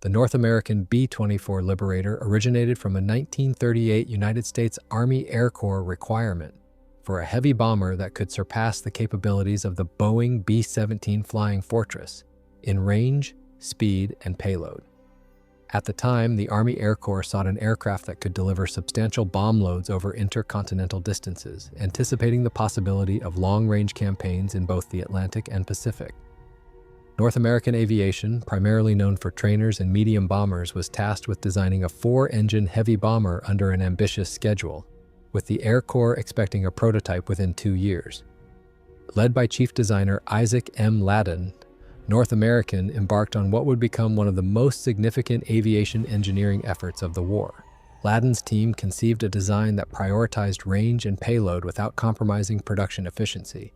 The North American B-24 Liberator originated from a 1938 United States Army Air Corps requirement for a heavy bomber that could surpass the capabilities of the Boeing B-17 Flying Fortress in range, speed, and payload. At the time, the Army Air Corps sought an aircraft that could deliver substantial bomb loads over intercontinental distances, anticipating the possibility of long-range campaigns in both the Atlantic and Pacific. North American Aviation, primarily known for trainers and medium bombers, was tasked with designing a 4-engine heavy bomber under an ambitious schedule, with the Air Corps expecting a prototype within 2 years. Led by Chief Designer Isaac M. Ladden, North American embarked on what would become one of the most significant aviation engineering efforts of the war. Ladden's team conceived a design that prioritized range and payload without compromising production efficiency.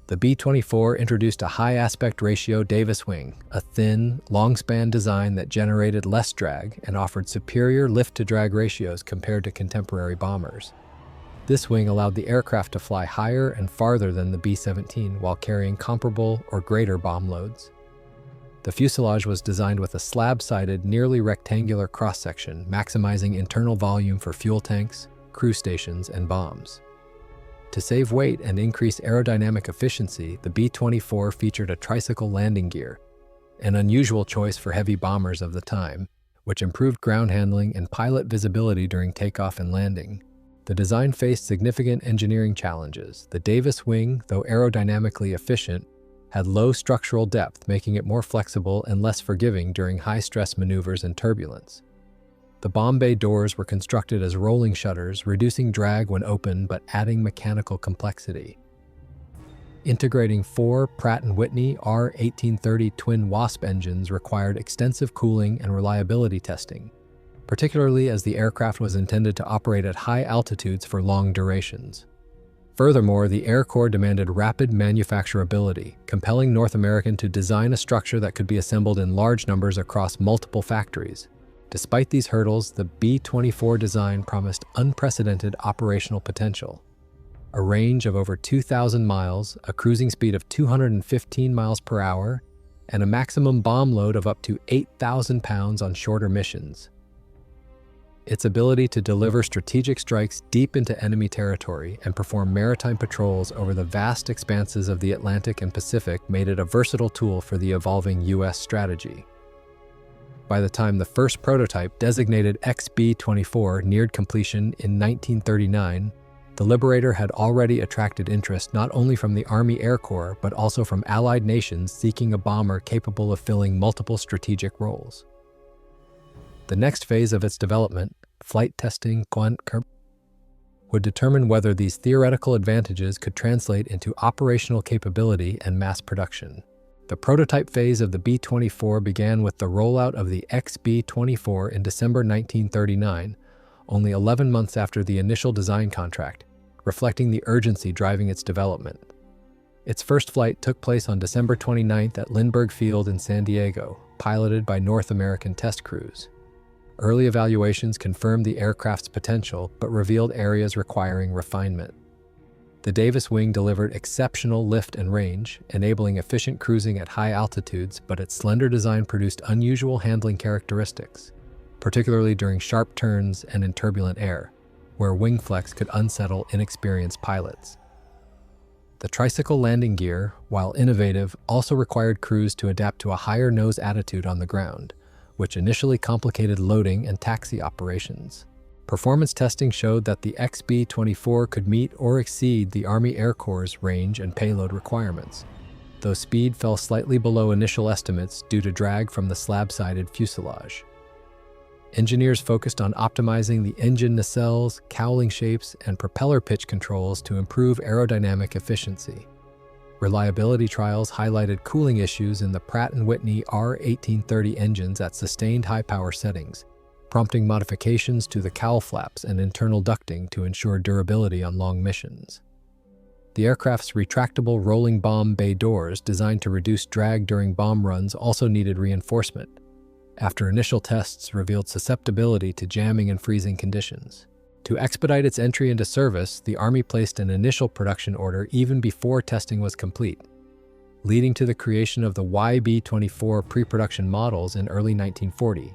The B-24 introduced a high aspect ratio Davis wing, a thin, long-span design that generated less drag and offered superior lift-to-drag ratios compared to contemporary bombers. This wing allowed the aircraft to fly higher and farther than the B-17 while carrying comparable or greater bomb loads. The fuselage was designed with a slab-sided, nearly rectangular cross-section, maximizing internal volume for fuel tanks, crew stations, and bombs. To save weight and increase aerodynamic efficiency, the B-24 featured a tricycle landing gear, an unusual choice for heavy bombers of the time, which improved ground handling and pilot visibility during takeoff and landing. The design faced significant engineering challenges. The Davis wing, though aerodynamically efficient, had low structural depth, making it more flexible and less forgiving during high-stress maneuvers and turbulence. The bomb bay doors were constructed as rolling shutters, reducing drag when open but adding mechanical complexity. Integrating 4 Pratt & Whitney R1830 twin Wasp engines required extensive cooling and reliability testing, particularly as the aircraft was intended to operate at high altitudes for long durations. Furthermore, the Air Corps demanded rapid manufacturability, compelling North American to design a structure that could be assembled in large numbers across multiple factories. Despite these hurdles, the B-24 design promised unprecedented operational potential. A range of over 2,000 miles, a cruising speed of 215 miles per hour, and a maximum bomb load of up to 8,000 pounds on shorter missions. Its ability to deliver strategic strikes deep into enemy territory and perform maritime patrols over the vast expanses of the Atlantic and Pacific made it a versatile tool for the evolving U.S. strategy. By the time the first prototype, designated XB-24, neared completion in 1939, the Liberator had already attracted interest not only from the Army Air Corps but also from Allied nations seeking a bomber capable of filling multiple strategic roles. The next phase of its development, flight testing, would determine whether these theoretical advantages could translate into operational capability and mass production. The prototype phase of the B-24 began with the rollout of the XB-24 in December 1939, only 11 months after the initial design contract, reflecting the urgency driving its development. Its first flight took place on December 29th at Lindbergh Field in San Diego, piloted by North American test crews. Early evaluations confirmed the aircraft's potential but revealed areas requiring refinement. The Davis wing delivered exceptional lift and range, enabling efficient cruising at high altitudes, but its slender design produced unusual handling characteristics, particularly during sharp turns and in turbulent air, where wing flex could unsettle inexperienced pilots. The tricycle landing gear, while innovative, also required crews to adapt to a higher nose attitude on the ground, which initially complicated loading and taxi operations. Performance testing showed that the XB-24 could meet or exceed the Army Air Corps' range and payload requirements, though speed fell slightly below initial estimates due to drag from the slab-sided fuselage. Engineers focused on optimizing the engine nacelles, cowling shapes, and propeller pitch controls to improve aerodynamic efficiency. Reliability trials highlighted cooling issues in the Pratt & Whitney R1830 engines at sustained high-power settings, prompting modifications to the cowl flaps and internal ducting to ensure durability on long missions. The aircraft's retractable rolling bomb bay doors, designed to reduce drag during bomb runs, also needed reinforcement, after initial tests revealed susceptibility to jamming and freezing conditions. To expedite its entry into service, the Army placed an initial production order even before testing was complete. leading to the creation of the B-24 pre-production models in early 1940.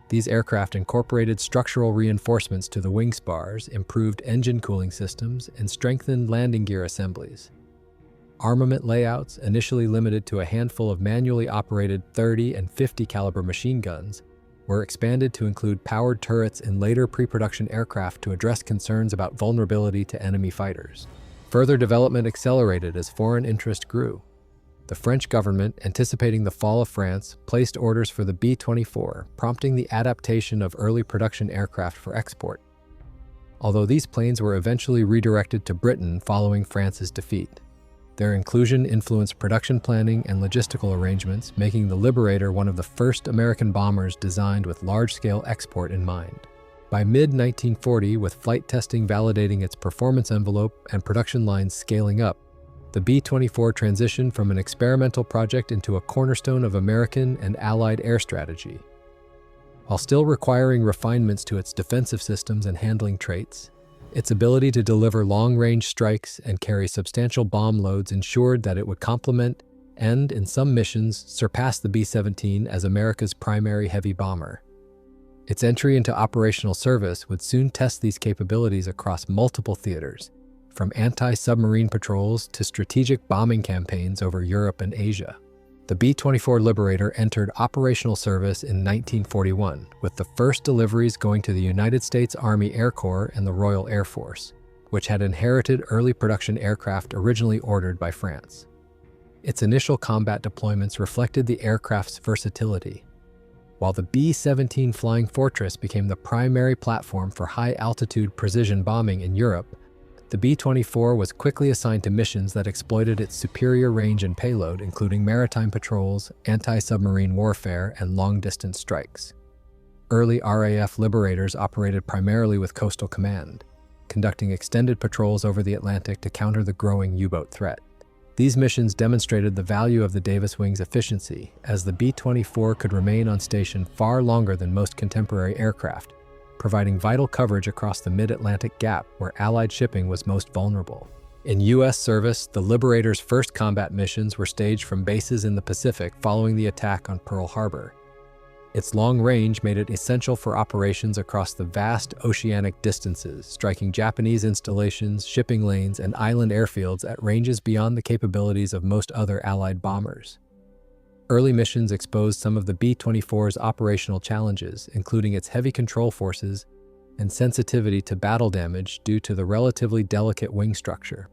These aircraft incorporated structural reinforcements to the wing spars, improved engine cooling systems, and strengthened landing gear assemblies. Armament layouts, initially limited to a handful of manually operated 30 and 50 caliber machine guns, were expanded to include powered turrets in later pre-production aircraft to address concerns about vulnerability to enemy fighters. Further development accelerated as foreign interest grew. The French government, anticipating the fall of France, placed orders for the B-24, prompting the adaptation of early production aircraft for export. Although these planes were eventually redirected to Britain following France's defeat. Their inclusion influenced production planning and logistical arrangements, making the Liberator one of the first American bombers designed with large-scale export in mind. By mid-1940, with flight testing validating its performance envelope and production lines scaling up, the B-24 transitioned from an experimental project into a cornerstone of American and Allied air strategy. While still requiring refinements to its defensive systems and handling traits, its ability to deliver long-range strikes and carry substantial bomb loads ensured that it would complement and, in some missions, surpass the B-17 as America's primary heavy bomber. Its entry into operational service would soon test these capabilities across multiple theaters, from anti-submarine patrols to strategic bombing campaigns over Europe and Asia. The B-24 Liberator entered operational service in 1941, with the first deliveries going to the United States Army Air Corps and the Royal Air Force, which had inherited early production aircraft originally ordered by France. Its initial combat deployments reflected the aircraft's versatility. While the B-17 Flying Fortress became the primary platform for high-altitude precision bombing in Europe, the B-24 was quickly assigned to missions that exploited its superior range and payload, including maritime patrols, anti-submarine warfare, and long-distance strikes. Early RAF Liberators operated primarily with Coastal Command, conducting extended patrols over the Atlantic to counter the growing U-boat threat. These missions demonstrated the value of the Davis Wing's efficiency, as the B-24 could remain on station far longer than most contemporary aircraft, providing vital coverage across the mid-Atlantic gap where Allied shipping was most vulnerable. In U.S. service, the Liberator's first combat missions were staged from bases in the Pacific following the attack on Pearl Harbor. Its long range made it essential for operations across the vast oceanic distances, striking Japanese installations, shipping lanes, and island airfields at ranges beyond the capabilities of most other Allied bombers. Early missions exposed some of the B-24's operational challenges, including its heavy control forces and sensitivity to battle damage due to the relatively delicate wing structure.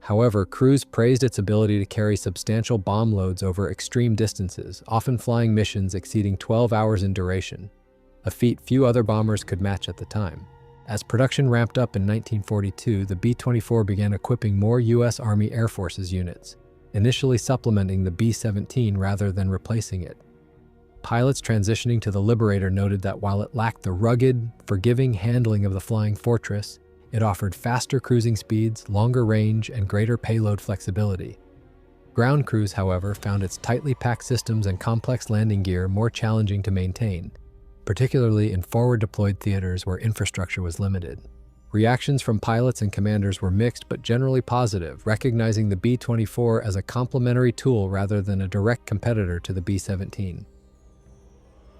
However, crews praised its ability to carry substantial bomb loads over extreme distances, often flying missions exceeding 12 hours in duration, a feat few other bombers could match at the time. As production ramped up in 1942, the B-24 began equipping more U.S. Army Air Forces units, initially supplementing the B-17 rather than replacing it. Pilots transitioning to the Liberator noted that while it lacked the rugged, forgiving handling of the Flying Fortress, it offered faster cruising speeds, longer range, and greater payload flexibility. Ground crews, however, found its tightly packed systems and complex landing gear more challenging to maintain, particularly in forward-deployed theaters where infrastructure was limited. Reactions from pilots and commanders were mixed but generally positive, recognizing the B-24 as a complementary tool rather than a direct competitor to the B-17.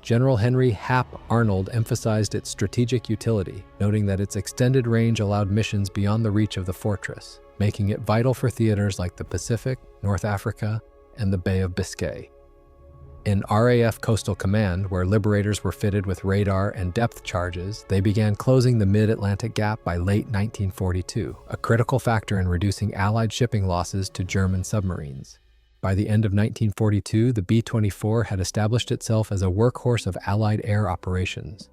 General Henry Hap Arnold emphasized its strategic utility, noting that its extended range allowed missions beyond the reach of the fortress, making it vital for theaters like the Pacific, North Africa, and the Bay of Biscay. In RAF Coastal Command, where Liberators were fitted with radar and depth charges, they began closing the mid-Atlantic gap by late 1942, a critical factor in reducing Allied shipping losses to German submarines. By the end of 1942, the B-24 had established itself as a workhorse of Allied air operations.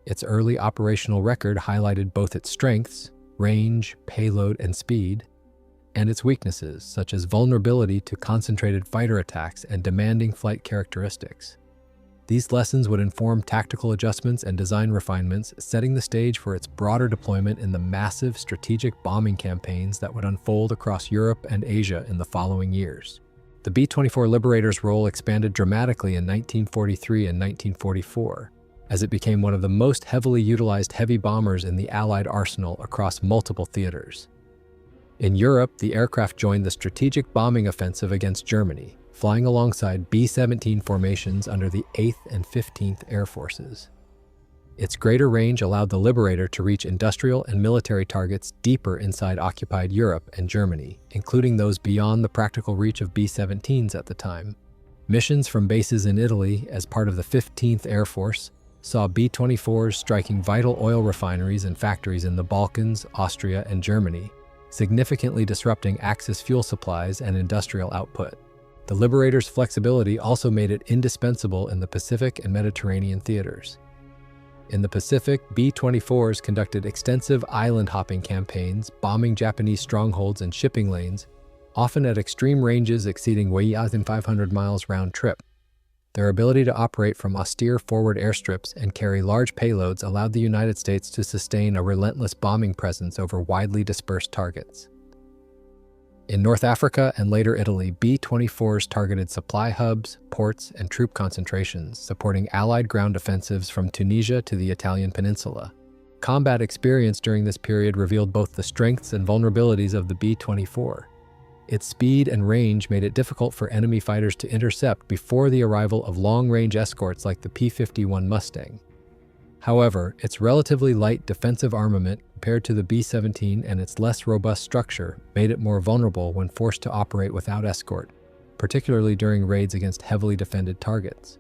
Its early operational record highlighted both its strengths, range, payload, and speed, and its weaknesses, such as vulnerability to concentrated fighter attacks and demanding flight characteristics. These lessons would inform tactical adjustments and design refinements, setting the stage for its broader deployment in the massive strategic bombing campaigns that would unfold across Europe and Asia in the following years. The B-24 Liberator's role expanded dramatically in 1943 and 1944, as it became one of the most heavily utilized heavy bombers in the Allied arsenal across multiple theaters. In Europe, the aircraft joined the strategic bombing offensive against Germany, flying alongside B-17 formations under the 8th and 15th Air Forces. Its greater range allowed the Liberator to reach industrial and military targets deeper inside occupied Europe and Germany, including those beyond the practical reach of B-17s at the time. Missions from bases in Italy as part of the 15th Air Force saw B-24s striking vital oil refineries and factories in the Balkans, Austria, and Germany, significantly disrupting Axis fuel supplies and industrial output. The Liberator's flexibility also made it indispensable in the Pacific and Mediterranean theaters. In the Pacific, B-24s conducted extensive island-hopping campaigns, bombing Japanese strongholds and shipping lanes, often at extreme ranges exceeding 1,500 miles round trip. Their ability to operate from austere forward airstrips and carry large payloads allowed the United States to sustain a relentless bombing presence over widely dispersed targets. In North Africa and later Italy, B-24s targeted supply hubs, ports, and troop concentrations, supporting Allied ground offensives from Tunisia to the Italian peninsula. Combat experience during this period revealed both the strengths and vulnerabilities of the B-24. Its speed and range made it difficult for enemy fighters to intercept before the arrival of long-range escorts like the P-51 Mustang. However, its relatively light defensive armament compared to the B-17 and its less robust structure made it more vulnerable when forced to operate without escort, particularly during raids against heavily defended targets.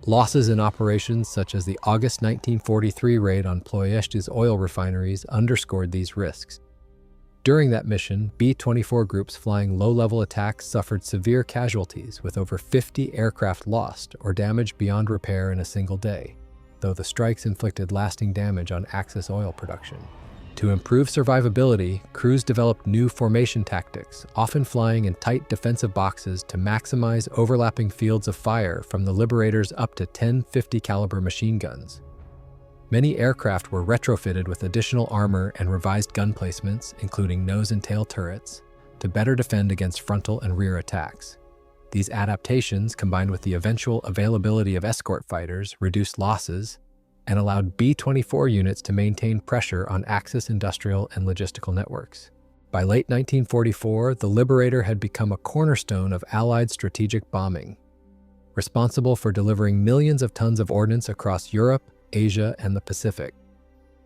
Losses in operations such as the August 1943 raid on Ploiești's oil refineries underscored these risks. During that mission, B-24 groups flying low-level attacks suffered severe casualties, with over 50 aircraft lost or damaged beyond repair in a single day, though the strikes inflicted lasting damage on Axis oil production. To improve survivability, crews developed new formation tactics, often flying in tight defensive boxes to maximize overlapping fields of fire from the Liberator's up to 10 50 caliber machine guns. Many aircraft were retrofitted with additional armor and revised gun placements, including nose and tail turrets, to better defend against frontal and rear attacks. These adaptations, combined with the eventual availability of escort fighters, reduced losses and allowed B-24 units to maintain pressure on Axis industrial and logistical networks. By late 1944, the Liberator had become a cornerstone of Allied strategic bombing, responsible for delivering millions of tons of ordnance across Europe, Asia, and the Pacific.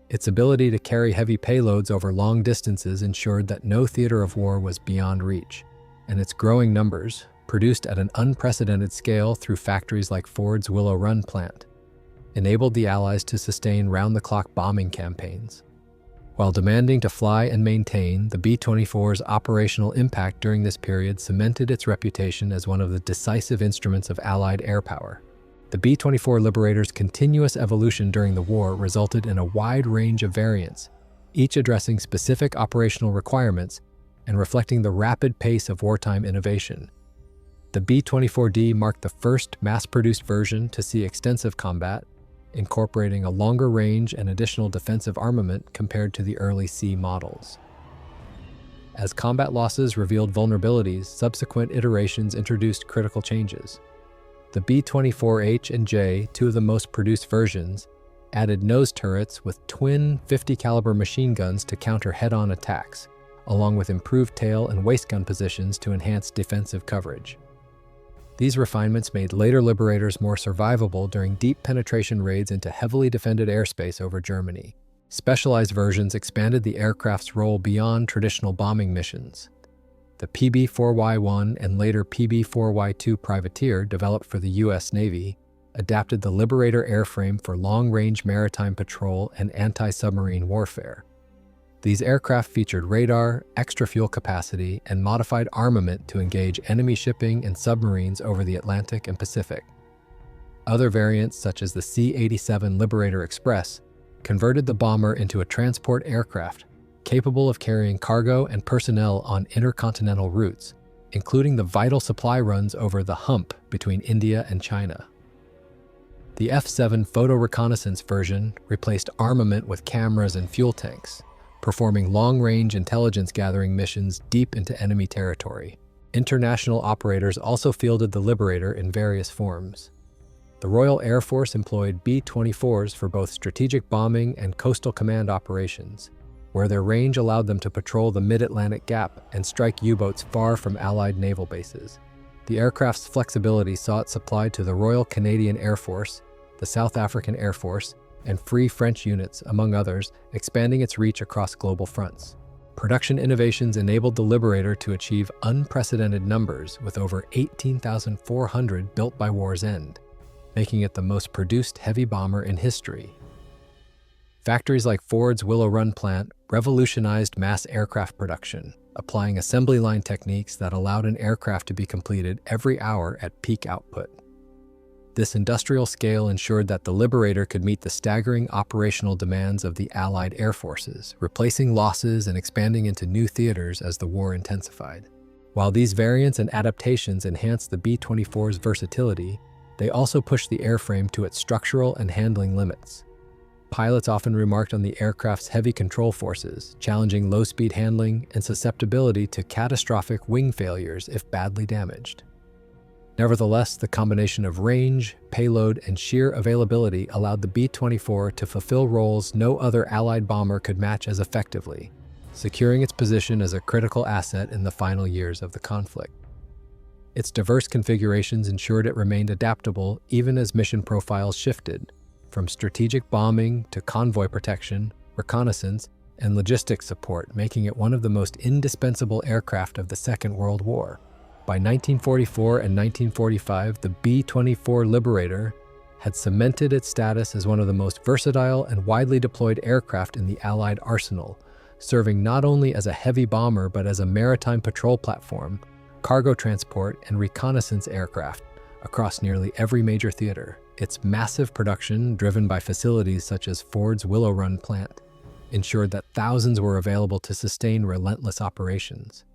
Its ability to carry heavy payloads over long distances ensured that no theater of war was beyond reach, and its growing numbers, produced at an unprecedented scale through factories like Ford's Willow Run plant, enabled the Allies to sustain round-the-clock bombing campaigns. While demanding to fly and maintain, the B-24's operational impact during this period cemented its reputation as one of the decisive instruments of Allied air power. The B-24 Liberator's continuous evolution during the war resulted in a wide range of variants, each addressing specific operational requirements and reflecting the rapid pace of wartime innovation. The B-24D marked the first mass-produced version to see extensive combat, incorporating a longer range and additional defensive armament compared to the early C models. As combat losses revealed vulnerabilities, subsequent iterations introduced critical changes. The B-24H and J, two of the most produced versions, added nose turrets with twin 50 caliber machine guns to counter head-on attacks, along with improved tail and waist gun positions to enhance defensive coverage. These refinements made later Liberators more survivable during deep penetration raids into heavily defended airspace over Germany. Specialized versions expanded the aircraft's role beyond traditional bombing missions. The PB-4Y-1 and later PB-4Y-2 privateer, developed for the U.S. Navy, adapted the Liberator airframe for long-range maritime patrol and anti-submarine warfare. These aircraft featured radar, extra fuel capacity, and modified armament to engage enemy shipping and submarines over the Atlantic and Pacific. Other variants, such as the C-87 Liberator Express, converted the bomber into a transport aircraft capable of carrying cargo and personnel on intercontinental routes, including the vital supply runs over the hump between India and China. The F-7 photo reconnaissance version replaced armament with cameras and fuel tanks, performing long-range intelligence-gathering missions deep into enemy territory. International operators also fielded the Liberator in various forms. The Royal Air Force employed B-24s for both strategic bombing and coastal command operations, where their range allowed them to patrol the mid-Atlantic Gap and strike U-boats far from Allied naval bases. The aircraft's flexibility saw it supplied to the Royal Canadian Air Force, the South African Air Force, and Free French units, among others, expanding its reach across global fronts. Production innovations enabled the Liberator to achieve unprecedented numbers, with over 18,400 built by war's end, making it the most produced heavy bomber in history. Factories like Ford's Willow Run plant revolutionized mass aircraft production, applying assembly line techniques that allowed an aircraft to be completed every hour at peak output. This industrial scale ensured that the Liberator could meet the staggering operational demands of the Allied air forces, replacing losses and expanding into new theaters as the war intensified. While these variants and adaptations enhanced the B-24's versatility, they also pushed the airframe to its structural and handling limits. Pilots often remarked on the aircraft's heavy control forces, challenging low-speed handling and susceptibility to catastrophic wing failures if badly damaged. Nevertheless, the combination of range, payload, and sheer availability allowed the B-24 to fulfill roles no other Allied bomber could match as effectively, securing its position as a critical asset in the final years of the conflict. Its diverse configurations ensured it remained adaptable even as mission profiles shifted, from strategic bombing to convoy protection, reconnaissance, and logistics support, making it one of the most indispensable aircraft of the Second World War. By 1944 and 1945, the B-24 Liberator had cemented its status as one of the most versatile and widely deployed aircraft in the Allied arsenal, serving not only as a heavy bomber but as a maritime patrol platform, cargo transport, and reconnaissance aircraft across nearly every major theater. Its massive production, driven by facilities such as Ford's Willow Run plant, ensured that thousands were available to sustain relentless operations.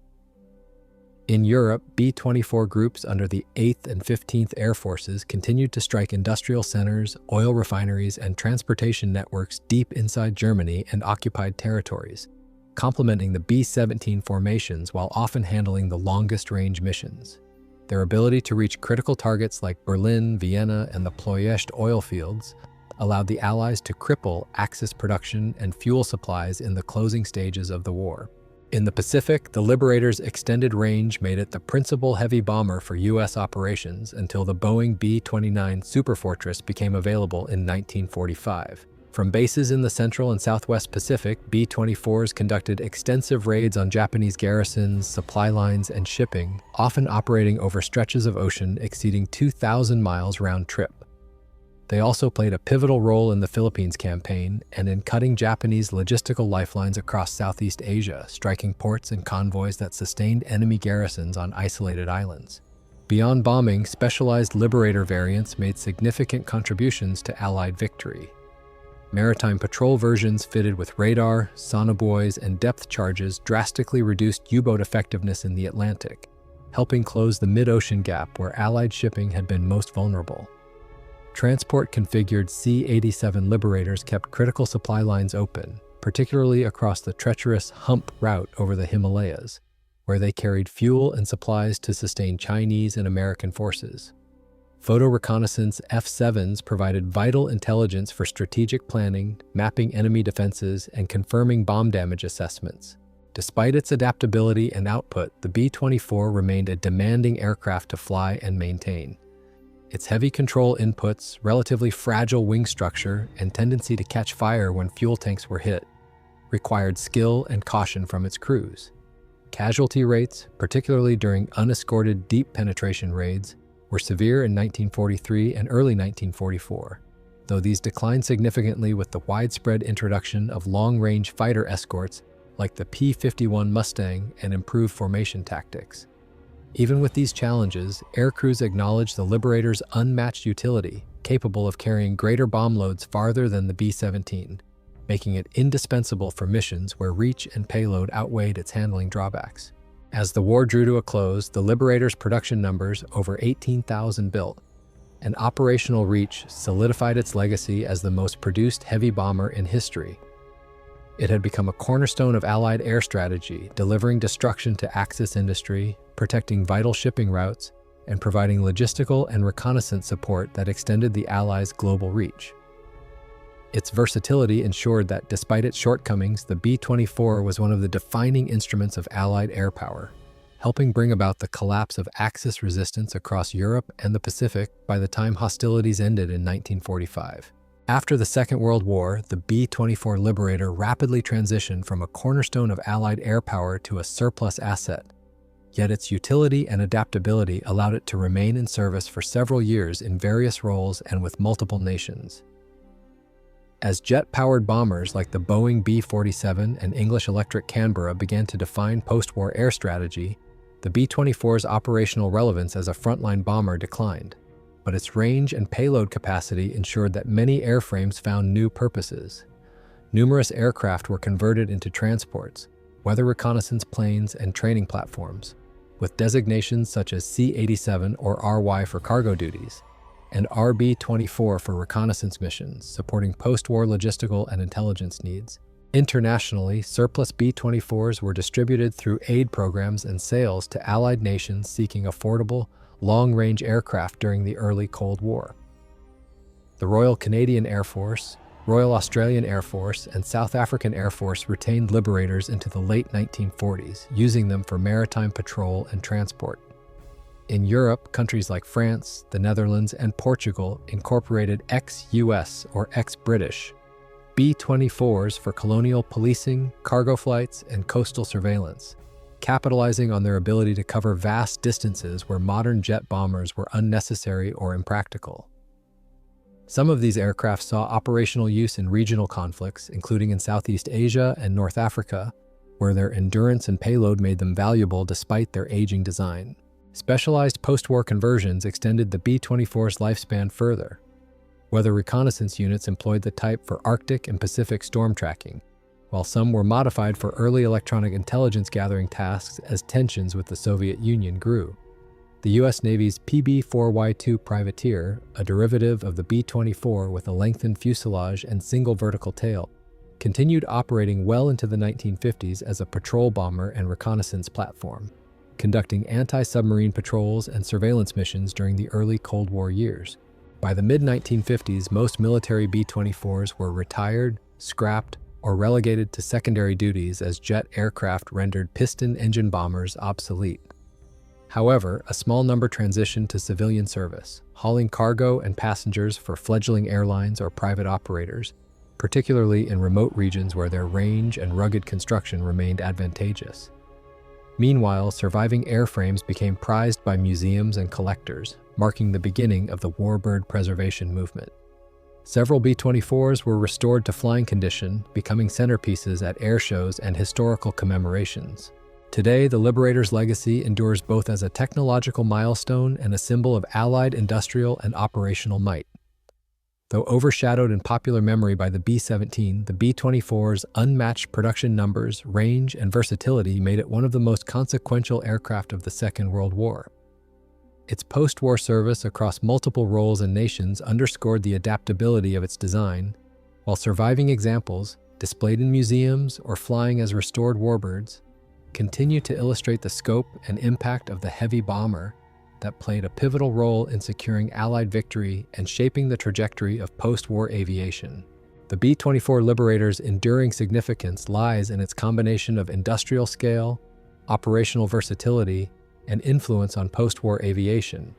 In Europe, B-24 groups under the 8th and 15th Air Forces continued to strike industrial centers, oil refineries, and transportation networks deep inside Germany and occupied territories, complementing the B-17 formations while often handling the longest-range missions. Their ability to reach critical targets like Berlin, Vienna, and the Ploiești oil fields allowed the Allies to cripple Axis production and fuel supplies in the closing stages of the war. In the Pacific, the Liberator's extended range made it the principal heavy bomber for U.S. operations until the Boeing B-29 Superfortress became available in 1945. From bases in the Central and Southwest Pacific, B-24s conducted extensive raids on Japanese garrisons, supply lines, and shipping, often operating over stretches of ocean exceeding 2,000 miles round trip. They also played a pivotal role in the Philippines campaign and in cutting Japanese logistical lifelines across Southeast Asia, striking ports and convoys that sustained enemy garrisons on isolated islands. Beyond bombing, specialized Liberator variants made significant contributions to Allied victory. Maritime patrol versions fitted with radar, sonobuoys, and depth charges drastically reduced U-boat effectiveness in the Atlantic, helping close the mid-ocean gap where Allied shipping had been most vulnerable. Transport-configured C-87 Liberators kept critical supply lines open, particularly across the treacherous Hump route over the Himalayas, where they carried fuel and supplies to sustain Chinese and American forces. Photo reconnaissance F-7s provided vital intelligence for strategic planning, mapping enemy defenses, and confirming bomb damage assessments. Despite its adaptability and output, the B-24 remained a demanding aircraft to fly and maintain. Its heavy control inputs, relatively fragile wing structure, and tendency to catch fire when fuel tanks were hit required skill and caution from its crews. Casualty rates, particularly during unescorted deep penetration raids, were severe in 1943 and early 1944, though these declined significantly with the widespread introduction of long-range fighter escorts like the P-51 Mustang and improved formation tactics. Even with these challenges, aircrews acknowledged the Liberator's unmatched utility, capable of carrying greater bomb loads farther than the B-17, making it indispensable for missions where reach and payload outweighed its handling drawbacks. As the war drew to a close, the Liberator's production numbers, over 18,000 built, and operational reach solidified its legacy as the most produced heavy bomber in history. It had become a cornerstone of Allied air strategy, delivering destruction to Axis industry, protecting vital shipping routes, and providing logistical and reconnaissance support that extended the Allies' global reach. Its versatility ensured that, despite its shortcomings, the B-24 was one of the defining instruments of Allied air power, helping bring about the collapse of Axis resistance across Europe and the Pacific by the time hostilities ended in 1945. After the Second World War, the B-24 Liberator rapidly transitioned from a cornerstone of Allied air power to a surplus asset, yet its utility and adaptability allowed it to remain in service for several years in various roles and with multiple nations. As jet-powered bombers like the Boeing B-47 and English Electric Canberra began to define post-war air strategy, the B-24's operational relevance as a frontline bomber declined, but its range and payload capacity ensured that many airframes found new purposes. Numerous aircraft were converted into transports, weather reconnaissance planes, and training platforms, with designations such as C-87 or RY for cargo duties, and RB-24 for reconnaissance missions, supporting post-war logistical and intelligence needs. Internationally, surplus B-24s were distributed through aid programs and sales to Allied nations seeking affordable, long-range aircraft during the early Cold War. The Royal Canadian Air Force, Royal Australian Air Force, and South African Air Force retained Liberators into the late 1940s, using them for maritime patrol and transport. In Europe, countries like France, the Netherlands, and Portugal incorporated ex-US or ex-British B-24s for colonial policing, cargo flights, and coastal surveillance, capitalizing on their ability to cover vast distances where modern jet bombers were unnecessary or impractical. Some of these aircraft saw operational use in regional conflicts, including in Southeast Asia and North Africa, where their endurance and payload made them valuable despite their aging design. Specialized post-war conversions extended the B-24's lifespan further. Weather reconnaissance units employed the type for Arctic and Pacific storm tracking, while some were modified for early electronic intelligence gathering tasks as tensions with the Soviet Union grew. The U.S. Navy's PB-4Y2 Privateer, a derivative of the B-24 with a lengthened fuselage and single vertical tail, continued operating well into the 1950s as a patrol bomber and reconnaissance platform, conducting anti-submarine patrols and surveillance missions during the early Cold War years. By the mid-1950s, most military B-24s were retired, scrapped, or relegated to secondary duties as jet aircraft rendered piston-engine bombers obsolete. However, a small number transitioned to civilian service, hauling cargo and passengers for fledgling airlines or private operators, particularly in remote regions where their range and rugged construction remained advantageous. Meanwhile, surviving airframes became prized by museums and collectors, marking the beginning of the warbird preservation movement. Several B-24s were restored to flying condition, becoming centerpieces at air shows and historical commemorations. Today, the Liberator's legacy endures both as a technological milestone and a symbol of Allied industrial and operational might. Though overshadowed in popular memory by the B-17, the B-24's unmatched production numbers, range, and versatility made it one of the most consequential aircraft of the Second World War. Its post-war service across multiple roles and nations underscored the adaptability of its design, while surviving examples, displayed in museums or flying as restored warbirds, continue to illustrate the scope and impact of the heavy bomber that played a pivotal role in securing Allied victory and shaping the trajectory of post-war aviation. The B-24 Liberator's enduring significance lies in its combination of industrial scale, operational versatility, and influence on post-war aviation.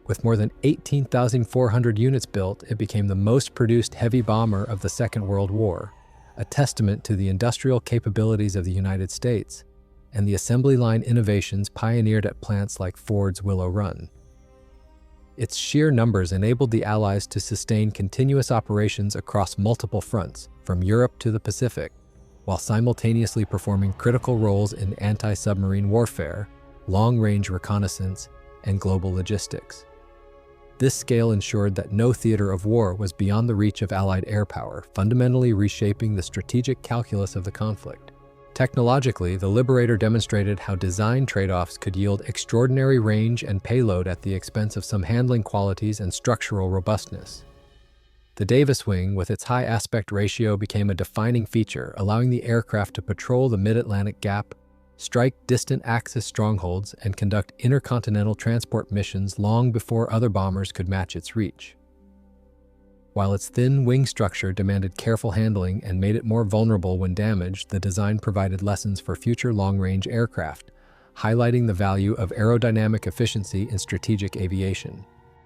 With more than 18,400 units built, it became the most produced heavy bomber of the Second World War, a testament to the industrial capabilities of the United States and the assembly line innovations pioneered at plants like Ford's Willow Run. Its sheer numbers enabled the Allies to sustain continuous operations across multiple fronts, from Europe to the Pacific, while simultaneously performing critical roles in anti-submarine warfare, long-range reconnaissance, and global logistics. This scale ensured that no theater of war was beyond the reach of Allied air power, fundamentally reshaping the strategic calculus of the conflict. Technologically, the Liberator demonstrated how design trade-offs could yield extraordinary range and payload at the expense of some handling qualities and structural robustness. The Davis wing, with its high aspect ratio, became a defining feature, allowing the aircraft to patrol the mid-Atlantic gap, strike distant Axis strongholds, and conduct intercontinental transport missions long before other bombers could match its reach. While its thin wing structure demanded careful handling and made it more vulnerable when damaged, the design provided lessons for future long-range aircraft, highlighting the value of aerodynamic efficiency in strategic aviation.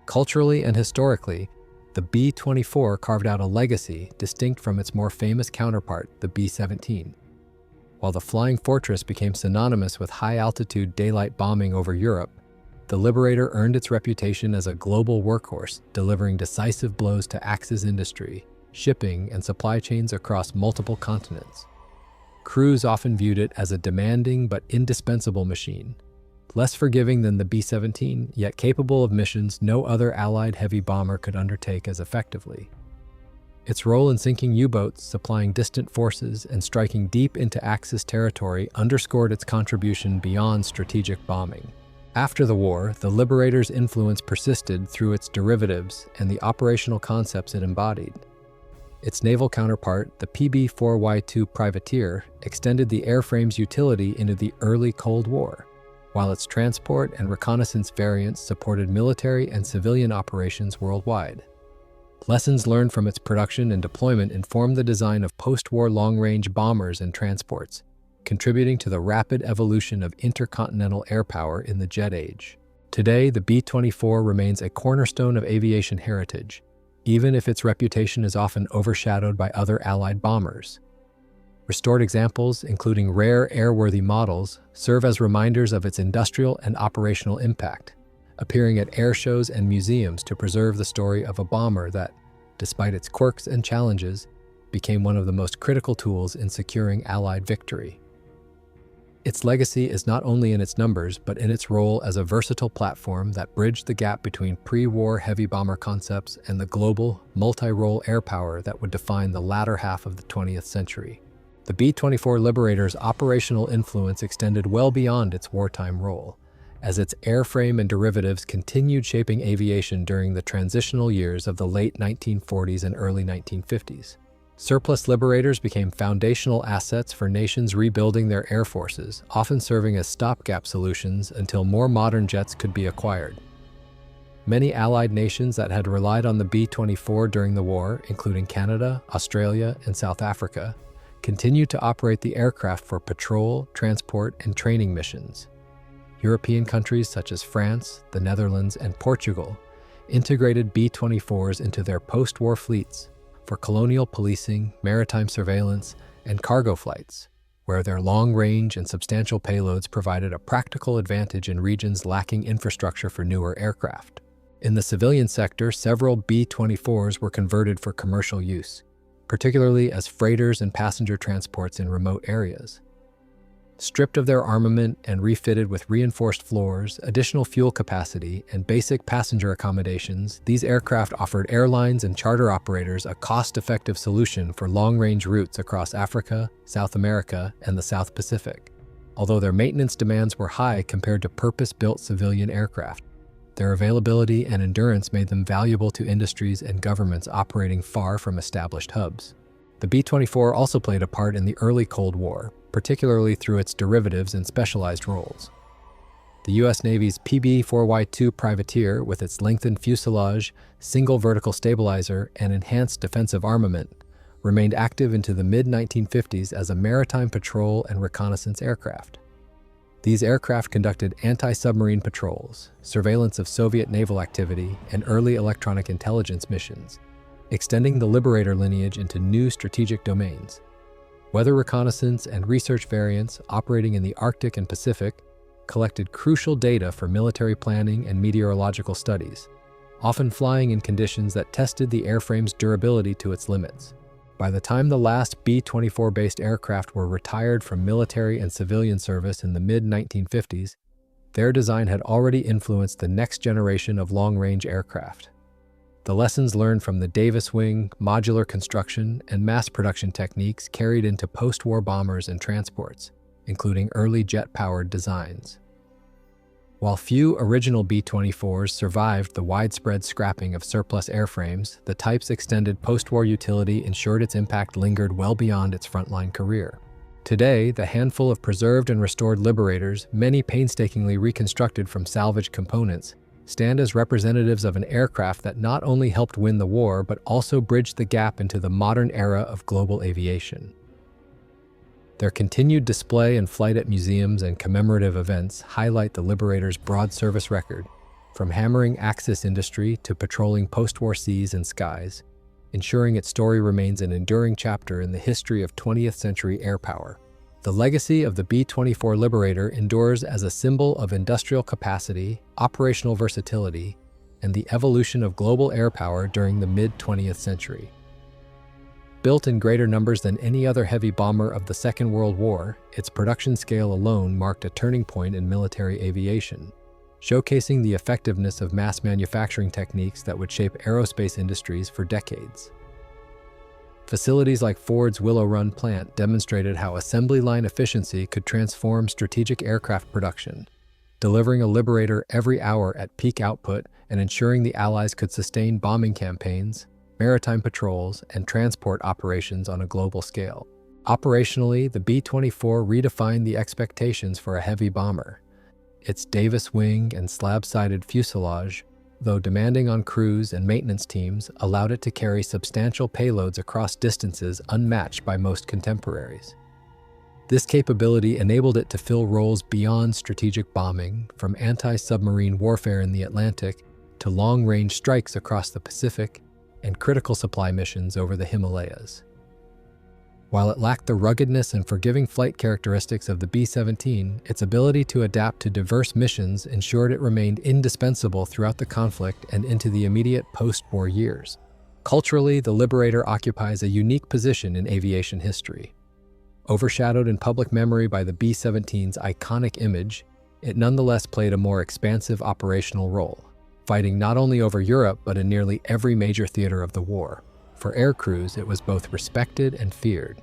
Culturally and historically, the B-24 carved out a legacy distinct from its more famous counterpart, the B-17. While the Flying Fortress became synonymous with high-altitude daylight bombing over Europe, the Liberator earned its reputation as a global workhorse, delivering decisive blows to Axis industry, shipping, and supply chains across multiple continents. Crews often viewed it as a demanding but indispensable machine, less forgiving than the B-17, yet capable of missions no other Allied heavy bomber could undertake as effectively. Its role in sinking U-boats, supplying distant forces, and striking deep into Axis territory underscored its contribution beyond strategic bombing. After the war, the Liberator's influence persisted through its derivatives and the operational concepts it embodied. Its naval counterpart, the PB-4Y2 Privateer, extended the airframe's utility into the early Cold War, while its transport and reconnaissance variants supported military and civilian operations worldwide. Lessons learned from its production and deployment informed the design of post-war long-range bombers and transports, contributing to the rapid evolution of intercontinental air power in the jet age. Today, the B-24 remains a cornerstone of aviation heritage, even if its reputation is often overshadowed by other Allied bombers. Restored examples, including rare airworthy models, serve as reminders of its industrial and operational impact, appearing at air shows and museums to preserve the story of a bomber that, despite its quirks and challenges, became one of the most critical tools in securing Allied victory. Its legacy is not only in its numbers, but in its role as a versatile platform that bridged the gap between pre-war heavy bomber concepts and the global, multi-role air power that would define the latter half of the 20th century. The B-24 Liberator's operational influence extended well beyond its wartime role, as its airframe and derivatives continued shaping aviation during the transitional years of the late 1940s and early 1950s. Surplus Liberators became foundational assets for nations rebuilding their air forces, often serving as stopgap solutions until more modern jets could be acquired. Many Allied nations that had relied on the B-24 during the war, including Canada, Australia, and South Africa, continued to operate the aircraft for patrol, transport, and training missions. European countries such as France, the Netherlands, and Portugal integrated B-24s into their post-war fleets for colonial policing, maritime surveillance, and cargo flights, where their long range and substantial payloads provided a practical advantage in regions lacking infrastructure for newer aircraft. In the civilian sector, several B-24s were converted for commercial use, particularly as freighters and passenger transports in remote areas. Stripped of their armament and refitted with reinforced floors, additional fuel capacity, and basic passenger accommodations, these aircraft offered airlines and charter operators a cost-effective solution for long-range routes across Africa, South America, and the South Pacific. Although their maintenance demands were high compared to purpose-built civilian aircraft, their availability and endurance made them valuable to industries and governments operating far from established hubs. The B-24 also played a part in the early Cold War, particularly through its derivatives and specialized roles. The U.S. Navy's PB-4Y2 Privateer, with its lengthened fuselage, single vertical stabilizer, and enhanced defensive armament, remained active into the mid-1950s as a maritime patrol and reconnaissance aircraft. These aircraft conducted anti-submarine patrols, surveillance of Soviet naval activity, and early electronic intelligence missions, extending the Liberator lineage into new strategic domains. Weather reconnaissance and research variants operating in the Arctic and Pacific collected crucial data for military planning and meteorological studies, often flying in conditions that tested the airframe's durability to its limits. By the time the last B-24-based aircraft were retired from military and civilian service in the mid-1950s, their design had already influenced the next generation of long-range aircraft. The lessons learned from the Davis wing, modular construction, and mass production techniques carried into post-war bombers and transports, including early jet-powered designs. While few original B-24s survived the widespread scrapping of surplus airframes, the type's extended post-war utility ensured its impact lingered well beyond its frontline career. Today, the handful of preserved and restored Liberators, many painstakingly reconstructed from salvaged components, stand as representatives of an aircraft that not only helped win the war but also bridged the gap into the modern era of global aviation. Their continued display and flight at museums and commemorative events highlight the Liberator's broad service record, from hammering Axis industry to patrolling post-war seas and skies, ensuring its story remains an enduring chapter in the history of 20th century air power. The legacy of the B-24 Liberator endures as a symbol of industrial capacity, operational versatility, and the evolution of global air power during the mid-20th century. Built in greater numbers than any other heavy bomber of the Second World War, its production scale alone marked a turning point in military aviation, showcasing the effectiveness of mass manufacturing techniques that would shape aerospace industries for decades. Facilities like Ford's Willow Run plant demonstrated how assembly line efficiency could transform strategic aircraft production, delivering a Liberator every hour at peak output and ensuring the Allies could sustain bombing campaigns, maritime patrols, and transport operations on a global scale. Operationally, the B-24 redefined the expectations for a heavy bomber. Its Davis wing and slab-sided fuselage, though demanding on crews and maintenance teams, allowed it to carry substantial payloads across distances unmatched by most contemporaries. This capability enabled it to fill roles beyond strategic bombing, from anti-submarine warfare in the Atlantic to long-range strikes across the Pacific and critical supply missions over the Himalayas. While it lacked the ruggedness and forgiving flight characteristics of the B-17, its ability to adapt to diverse missions ensured it remained indispensable throughout the conflict and into the immediate post-war years. Culturally, the Liberator occupies a unique position in aviation history. Overshadowed in public memory by the B-17's iconic image, it nonetheless played a more expansive operational role, fighting not only over Europe but in nearly every major theater of the war. For air crews, it was both respected and feared.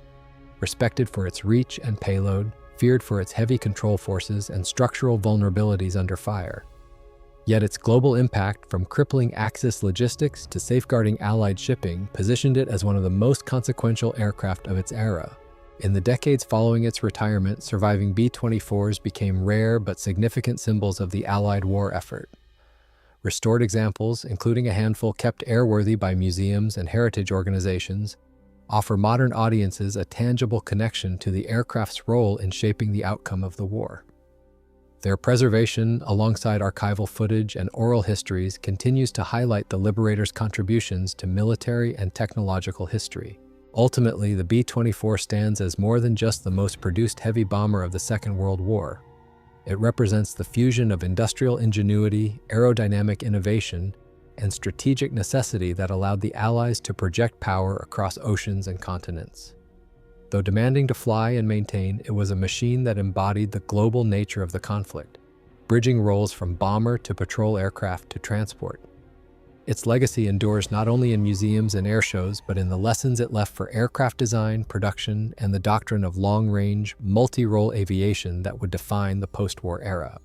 Respected for its reach and payload, feared for its heavy control forces and structural vulnerabilities under fire. Yet its global impact, from crippling Axis logistics to safeguarding Allied shipping, positioned it as one of the most consequential aircraft of its era. In the decades following its retirement, surviving B-24s became rare but significant symbols of the Allied war effort. Restored examples, including a handful kept airworthy by museums and heritage organizations, offer modern audiences a tangible connection to the aircraft's role in shaping the outcome of the war. Their preservation, alongside archival footage and oral histories, continues to highlight the Liberator's contributions to military and technological history. Ultimately, the B-24 stands as more than just the most produced heavy bomber of the Second World War. It represents the fusion of industrial ingenuity, aerodynamic innovation, and strategic necessity that allowed the Allies to project power across oceans and continents. Though demanding to fly and maintain, it was a machine that embodied the global nature of the conflict, bridging roles from bomber to patrol aircraft to transport. Its legacy endures not only in museums and airshows, but in the lessons it left for aircraft design, production, and the doctrine of long-range, multi-role aviation that would define the post-war era.